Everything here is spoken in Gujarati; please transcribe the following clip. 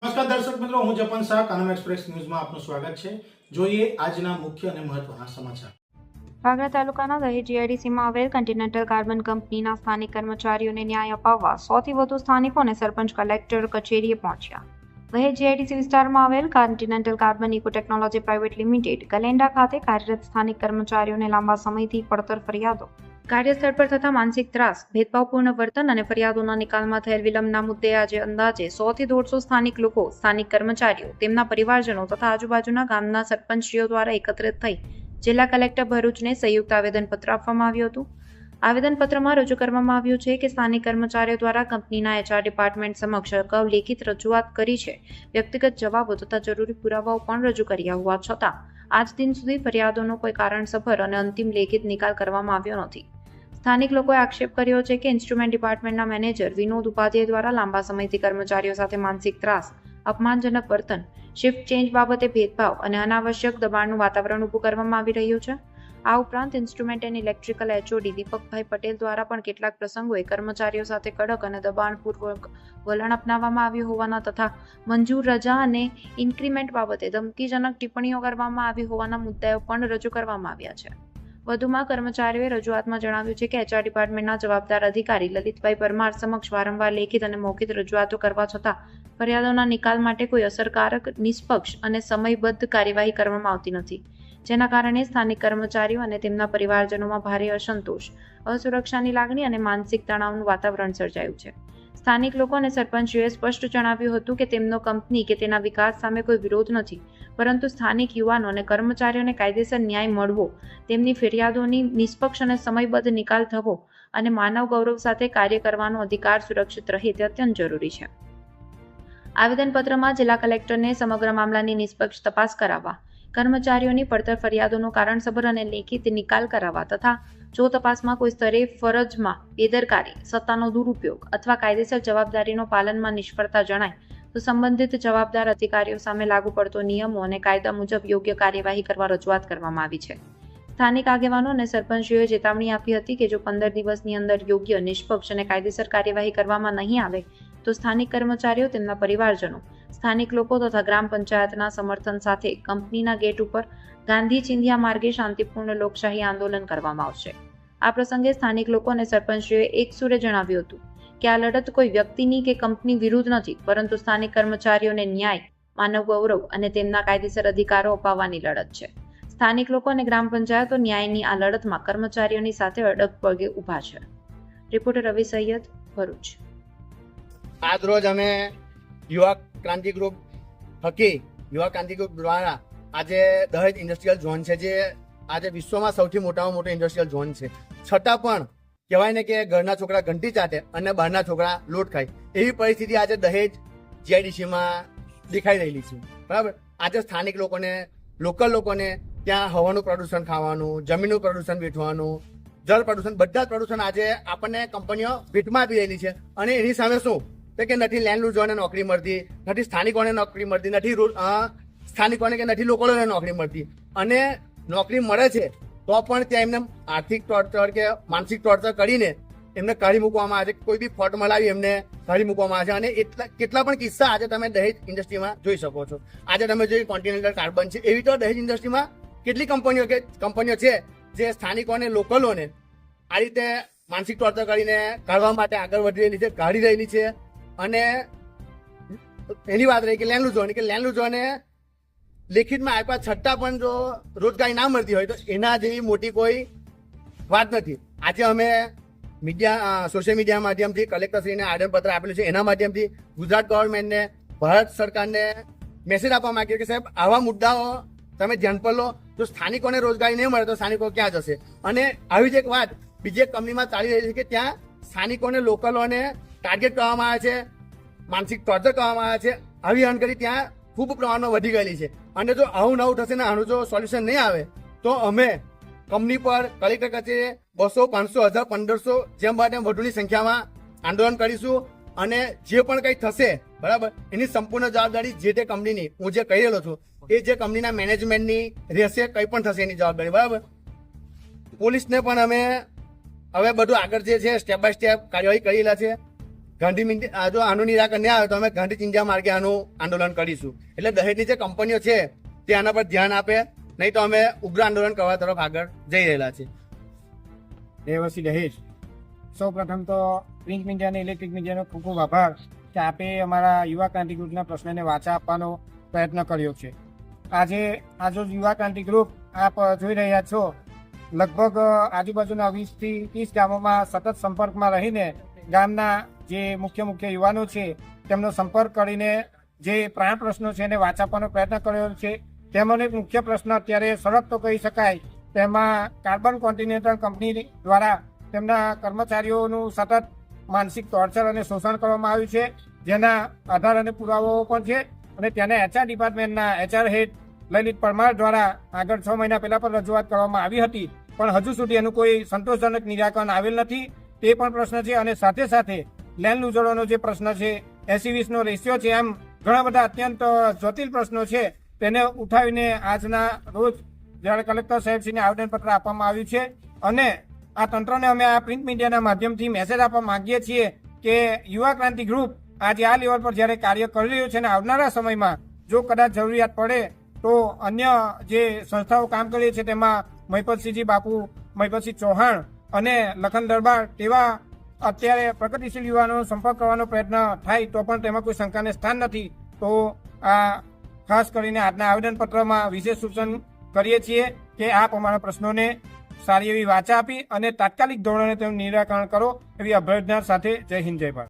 નમસ્કાર દર્શક મિત્રો, હું જપન શાહ કાનમ એક્સપ્રેસ ન્યૂઝમાં આપનું સ્વાગત છે. જોઈએ આજના મુખ્ય અને મહત્વના સમાચાર. વાગરા તાલુકાના દહેજ જીઆઈડીસીમાં આવેલ કન્ટિનેન્ટલ કાર્બન કંપનીના સ્થાનિક કર્મચારીઓને ન્યાય અપાવવા 100થી વધુ સ્થાનિકો અને સરપંચ કલેક્ટર કચેરીએ પહોંચ્યા. દહેજ જીઆઈડીસી વિસ્તારમાં આવેલ continental carbon eco technology private limited Galenda ખાતે કાર્યરત સ્થાનિક કર્મચારીઓને લાંબા સમયથી પડતર ફરિયાદો, કાર્યસ્થળ પર થતા માનસિક ત્રાસ, ભેદભાવપૂર્ણ વર્તન અને ફરિયાદોના નિકાલમાં થયેલ વિલંબના મુદ્દે આજે અંદાજે 100થી 150 સ્થાનિક લોકો, સ્થાનિક કર્મચારીઓ, તેમના પરિવારજનો તથા આજુબાજુના ગામના સરપંચશ્રીઓ દ્વારા એકત્રિત થઈ જિલ્લા કલેક્ટર ભરૂચને સંયુક્ત આવેદનપત્ર આપવામાં આવ્યું હતું. આવેદનપત્રમાં રજૂ કરવામાં આવ્યું છે કે સ્થાનિક કર્મચારીઓ દ્વારા કંપનીના એચઆર ડિપાર્ટમેન્ટ સમક્ષ અગાઉ લેખિત રજૂઆત કરી છે. વ્યક્તિગત જવાબો તથા જરૂરી પુરાવાઓ પણ રજૂ કર્યા હોવા છતાં આજ દિન સુધી ફરિયાદોનો કોઈ કારણસભર અને અંતિમ લેખિત નિકાલ કરવામાં આવ્યો નથી. સ્થાનિક લોકોએ આક્ષેપ કર્યો છે કે ઇન્સ્ટ્રુમેન્ટ ડિપાર્ટમેન્ટના મેનેજર વિનોદ ઉપાધ્યાય દ્વારા લાંબા સમયથી કર્મચારીઓ સાથે માનસિક ત્રાસ, અપમાનજનક વર્તન, શિફ્ટ ચેન્જ બાબતે ભેદભાવ અને અનાવશ્યક દબાણનું વાતાવરણ ઊભું કરવામાં આવી રહ્યું છે. આ ઉપરાંત ઇન્સ્ટ્રુમેન્ટ એન્ડ ઇલેક્ટ્રિકલ એચઓડી દીપકભાઈ પટેલ દ્વારા પણ કેટલાક પ્રસંગોએ કર્મચારીઓ સાથે કડક અને દબાણપૂર્વક વલણ અપનાવવામાં આવ્યું હોવાના તથા મંજૂર રજા અને ઇન્ક્રીમેન્ટ બાબતે ધમકીજનક ટિપ્પણીઓ કરવામાં આવી હોવાના મુદ્દાઓ પણ રજૂ કરવામાં આવ્યા છે. વધુમાં કર્મચારીઓએ રજૂઆતમાં જણાવ્યું છે કે એચઆર ડિપાર્ટમેન્ટના જવાબદાર અધિકારી લલિતભાઈ પરમાર સમક્ષ વારંવાર લેખિત અને મૌખિક રજૂઆતો કરવા છતાં ફરિયાદોના નિકાલ માટે કોઈ અસરકારક, નિષ્પક્ષ અને સમયબદ્ધ કાર્યવાહી કરવામાં આવતી નથી, જેના કારણે સ્થાનિક કર્મચારીઓ અને તેમના પરિવારજનોમાં ભારે અસંતોષ, અસુરક્ષાની લાગણી અને માનસિક તણાવનું વાતાવરણ સર્જાયું છે. સ્થાનિક લોકો અને સરપંચીઓએ સ્પષ્ટ જણાવ્યું હતું કે તેમનો કંપની કે તેના વિકાસ સામે કોઈ વિરોધ નથી, પરંતુ સ્થાનિક યુવાનો અને કર્મચારીઓને કાયદેસર ન્યાય મળવો, તેમની ફરિયાદોની નિષ્પક્ષ અને સમયબદ્ધ નિકાલ થવો અને માનવ ગૌરવ સાથે કાર્ય કરવાનો અધિકાર સુરક્ષિત રહે તે અત્યંત જરૂરી છે. આવેદનપત્રમાં જિલ્લા કલેક્ટરને સમગ્ર મામલાની નિષ્પક્ષ તપાસ કરાવવા, કર્મચારીઓની પડતર ફરિયાદોનો કારણસભર અને લેખિત નિકાલ કરાવવા તથા જો તપાસમાં કોઈ સ્તરે ફરજમાં બેદરકારી, સત્તાનો દુરુપયોગ અથવા કાયદેસર જવાબદારીનો પાલનમાં નિષ્ફળતા જણાય તો સંબંધિત જવાબદાર અધિકારીઓ સામે લાગુ પડતો નિયમો અને કાયદા મુજબ યોગ્ય કાર્યવાહી કરવા રજૂઆત કરવામાં આવી છે. સ્થાનિક આગેવાનો અને સરપંચીઓએ ચેતવણી આપી હતી કે જો 15 દિવસની અંદર યોગ્ય, નિષ્પક્ષ અને કાયદેસર કાર્યવાહી કરવામાં નહીં આવે તો સ્થાનિક કર્મચારીઓ, તેમના પરિવારજનો, સ્થાનિક લોકો તથા ગ્રામ પંચાયતના સમર્થન સાથે કંપનીના ગેટ ઉપર ગાંધી ચિંધ્યા માર્ગે શાંતિપૂર્ણ લોકશાહી આંદોલન કરવામાં આવશે. આ પ્રસંગે સ્થાનિક લોકો અને સરપંચીઓએ એક સુરે જણાવ્યું હતું કે આ લડત કોઈ વ્યક્તિની કે કંપની વિરુદ્ધ નથી, પરંતુ સ્થાનિક કર્મચારીઓને ન્યાય, માનવ ગૌરવ અને તેમના કાયદેસર અધિકારો અપાવવાની લડત છે. સ્થાનિક લોકો અને ગ્રામ પંચાયતો ન્યાયની આ લડતમાં કર્મચારીઓની સાથે અડગ પગે ઊભા છે. રિપોર્ટર રવિ સૈયદ, ભરૂચ. આજ રોજ અમે યુવા ક્રાંતિ ગ્રુપ થકી યુવા ક્રાંતિ ગ્રુપ દ્વારા આજે દહેજ ઇન્ડસ્ટ્રીયલ ઝોન છે, જે આજે વિશ્વમાં સૌથી મોટામાં મોટો ઇન્ડસ્ટ્રીયલ ઝોન છે, છતાં પણ કહેવાય ને કે ઘરના છોકરા ઘંટી ચાટે અને બહારના છોકરા લોટ ખાય એવી પરિસ્થિતિ આજે દહેજ જીઆઈડીસીમાં દેખાઈ રહેલી છે. બરાબર, આજે સ્થાનિક લોકોને, લોકલ લોકોને ત્યાં હવાનું પ્રદૂષણ ખાવાનું, જમીનનું પ્રદૂષણ વેઠવાનું, જળ પ્રદૂષણ, બધા જ પ્રદૂષણ આજે આપણને કંપનીઓ ભેટમાં આપી રહેલી છે. અને એની સામે શું કે નથી લેન્ડલૂઝોને નોકરી મળતી, નથી સ્થાનિકોને નોકરી મળતી, નથી સ્થાનિકોને કે નથી લોકોને નોકરી મળતી. અને નોકરી મળે છે તો પણ ત્યાં એમને આર્થિક ટોર્ચર કે માનસિક ટોર્ચર કરીને એમને કાઢી મૂકવામાં આવે છે. કોઈ બી ફોટ મલાવી એમને કાઢી મૂકવામાં આવે છે. અને કેટલા પણ કિસ્સા આજે તમે દહેજ ઇન્ડસ્ટ્રીમાં જોઈ શકો છો. આજે તમે જોઈ કોન્ટિનેન્ટલ કાર્બન છે, એવી તો દહેજ ઇન્ડસ્ટ્રીમાં કેટલી કંપનીઓ છે જે સ્થાનિકોને, લોકલોને આ રીતે માનસિક ટોર્ચર કરીને કાઢવા માટે આગળ વધી રહેલી છે, કાઢી રહેલી છે. અને એની વાત રહી કે લેન્ડલૂઝોને લેખિતમાં આપ્યા છતાં પણ જો રોજગારી ના મળતી હોય તો એના જેવી મોટી કોઈ વાત નથી. આજે અમે સોશિયલ મીડિયા માધ્યમથી કલેક્ટરશ્રીને આવેદનપત્ર આપેલું છે. એના માધ્યમથી ગુજરાત ગવર્મેન્ટને, ભારત સરકારને મેસેજ આપવા માંગીએ કે સાહેબ, આવા મુદ્દાઓ તમે ધ્યાન પર લો. જો સ્થાનિકોને રોજગારી નહીં મળે તો સ્થાનિકો ક્યાં જશે? અને આવી જ એક વાત બીજી એક કંપનીમાં ચાલી રહી છે કે ત્યાં સ્થાનિકોને, લોકલોને ટાર્ગેટ કરવામાં આવે છે, માનસિક ટોર્ચર કરવામાં આવે છે. આવી અણગરી ત્યાં ખૂબ પ્રમાણમાં વધી ગયેલી છે. અને જો આવું નવું થશે ને આનું જો સોલ્યુશન નહીં આવે તો અમે કંપની પર, કલેક્ટર કચેરીએ 200, 500, 1000, 1500 જેમ બને વધુની સંખ્યામાં આંદોલન કરીશું. અને જે પણ કંઈ થશે, બરાબર, એની સંપૂર્ણ જવાબદારી જે તે કંપનીની, હું જે કહી રહ્યો છું એ જે કંપનીના મેનેજમેન્ટની રહેશે. કંઈ પણ થશે એની જવાબદારી, બરાબર. પોલીસને પણ અમે હવે બધું આગળ જે છે સ્ટેપ બાય સ્ટેપ કાર્યવાહી કરી રહ્યા છે. જો આનું નિરાકરણ નહીં આવે તો અમે ગાંધી ચિંજા માર્ગે આનું આંદોલન કરીશું. એટલે દહેજની જે કંપનીઓ છે તે આના પર ધ્યાન આપે, નહીં તો અમે ઉગ્ર આંદોલન કરવા તરફ આગળ જઈ રહેલા છે. દેવસી દહેજ. સૌ પ્રથમ તો પ્રિન્ટ મીડિયા અને ઇલેક્ટ્રિક મીડિયાનો ખૂબ ખૂબ આભાર કે આપે અમારા યુવા ક્રાંતિ ગ્રુપના પ્રશ્નને વાચા આપવાનો પ્રયત્ન કર્યો છે. આજે યુવા ક્રાંતિ ગ્રુપ આપ જોઈ રહ્યા છો, લગભગ આજુબાજુના 20થી 30 ગામોમાં સતત સંપર્કમાં રહીને ગામના જે મુખ્ય યુવાનો છે તેમનો સંપર્ક કરીને જે પ્રાણ પ્રશ્નો છે એને વાચા આપવાનો પ્રયત્ન કર્યો છે. તેમાંનો એક મુખ્ય પ્રશ્ન અત્યારે સળગ તો કહી શકાય, તેમાં કાર્બન કોન્ટિનેન્ટલ કંપની દ્વારા તેમના કર્મચારીઓનું સતત માનસિક ટોર્ચર અને શોષણ કરવામાં આવ્યું છે, જેના આધાર અને પુરાવાઓ પણ છે. અને ત્યાંના HR ડિપાર્ટમેન્ટના HR હેડ લલિત પરમાર દ્વારા આગળ 6 મહિના પહેલા પણ રજૂઆત કરવામાં આવી હતી, પણ હજુ સુધી એનું કોઈ સંતોષજનક નિરાકરણ આવેલ નથી. તે પણ પ્રશ્ન છે. અને સાથે સાથે લેન્ડ લૂઝરોનો જે પ્રશ્ન છે, 80-20નો રેશિયો છે, એમ ઘણા બધા અત્યંત જટિલ પ્રશ્નો છે, તેને ઉઠાવીને આજના રોજ જ્યારે કલેક્ટર સાહેબશ્રીને આવેદનપત્ર આપવામાં આવ્યું છે. અને આ તંત્રને અમે આ પ્રિન્ટ મીડિયાના માધ્યમથી મેસેજ આપવા માંગીએ છીએ કે યુવા ક્રાંતિ ગ્રુપ આજે આ લેવલ પર જ્યારે કાર્ય કરી રહ્યું છે અને આવનારા સમયમાં જો કદાચ જરૂરિયાત પડે તો અન્ય જે સંસ્થાઓ કામ કરી છે તેમાં મહિપતસિંહજી બાપુ, મહિપતસિંહ ચૌહાણ અને લખન દરબાર તેવા અત્યારે પ્રગતિશીલ યુવાનોનો સંપર્ક કરવાનો પ્રયત્ન થાય તો પણ તેમાં કોઈ શંકાને સ્થાન નથી. તો આ ખાસ કરીને આજના આવેદનપત્રમાં વિશેષ સૂચન કરીએ છીએ કે આપ અમારા પ્રશ્નોને સારી એવી વાચા આપી અને તાત્કાલિક ધોરણે તેનું નિરાકરણ કરો એવી અભ્યર્થના સાથે જય હિન્દ, જય ભારત.